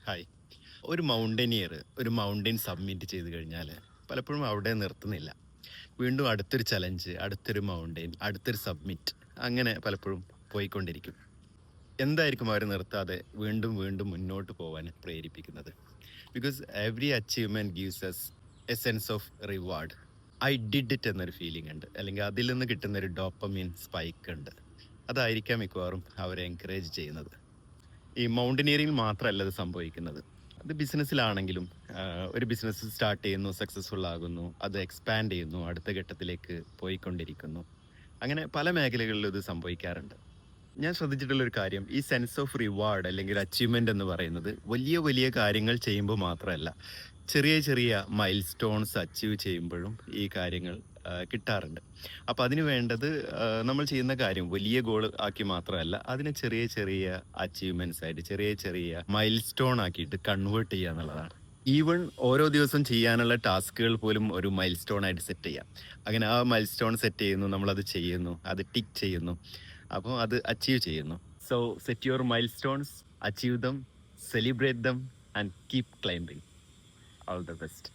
Hi. ഒരു മൗണ്ടനിയർ ഒരു mountain submit ചെയ്ത് കഴിഞ്ഞാൽ പലപ്പോഴും അവിടെ നിർത്തുന്നില്ല. വീണ്ടും അടുത്തൊരു ചലഞ്ച്, അടുത്തൊരു മൗണ്ടൻ, അടുത്തൊരു സബ്മിറ്റ്, അങ്ങനെ പലപ്പോഴും പോയിക്കൊണ്ടിരിക്കും. എന്തായിരിക്കും അവർ നിർത്താതെ വീണ്ടും വീണ്ടും മുന്നോട്ട് പോകാൻ പ്രേരിപ്പിക്കുന്നത്? Because every achievement gives S A sense of reward. I did it എന്നൊരു ഫീലിംഗ് ഉണ്ട്, അല്ലെങ്കിൽ അതിൽ നിന്ന് കിട്ടുന്ന ഒരു ഡോപ്പമീൻ സ്പൈക്ക് ഉണ്ട്. അതായിരിക്കാം മിക്കവാറും അവരെ എൻകറേജ് ചെയ്യുന്നത്. ഈ മൗണ്ടനിയറിംഗ് മാത്രമല്ല ഇത് സംഭവിക്കുന്നത്. അത് ബിസിനസ്സിലാണെങ്കിലും ഒരു ബിസിനസ് സ്റ്റാർട്ട് ചെയ്യുന്നു, സക്സസ്ഫുൾ ആകുന്നു, അത് എക്സ്പാൻഡ് ചെയ്യുന്നു, അടുത്ത ഘട്ടത്തിലേക്ക് പോയിക്കൊണ്ടിരിക്കുന്നു. അങ്ങനെ പല മേഖലകളിലും ഇത് സംഭവിക്കാറുണ്ട്. ഞാൻ ശ്രദ്ധിച്ചിട്ടുള്ളൊരു കാര്യം, ഈ സെൻസ് ഓഫ് റിവാർഡ് അല്ലെങ്കിൽ അച്ചീവ്മെൻ്റ് എന്ന് പറയുന്നത് വലിയ വലിയ കാര്യങ്ങൾ ചെയ്യുമ്പോൾ മാത്രമല്ല, ചെറിയ ചെറിയ മൈൽ സ്റ്റോൺസ് അച്ചീവ് ചെയ്യുമ്പോഴും ഈ കാര്യങ്ങൾ കിട്ടാറുണ്ട്. അപ്പം അതിന് വേണ്ടത് നമ്മൾ ചെയ്യുന്ന കാര്യം വലിയ ഗോൾ ആക്കി മാത്രമല്ല, അതിനെ ചെറിയ ചെറിയ അച്ചീവ്മെൻറ്റ്സ് ആയിട്ട് ചെറിയ ചെറിയ മൈൽ സ്റ്റോൺ ആക്കിയിട്ട് കൺവേർട്ട് ചെയ്യുക എന്നുള്ളതാണ്. ഈവൺ ഓരോ ദിവസം ചെയ്യാനുള്ള ടാസ്കുകൾ പോലും ഒരു മൈൽ സ്റ്റോൺ ആയിട്ട് സെറ്റ് ചെയ്യാം. അങ്ങനെ ആ മൈൽ സ്റ്റോൺ സെറ്റ് ചെയ്യുന്നു, നമ്മളത് ചെയ്യുന്നു, അത് ടിക്ക് ചെയ്യുന്നു, അപ്പോൾ അത് അച്ചീവ് ചെയ്യുന്നു. So set your mile stones, achieve dum, celebrate them and keep climbing. All the best.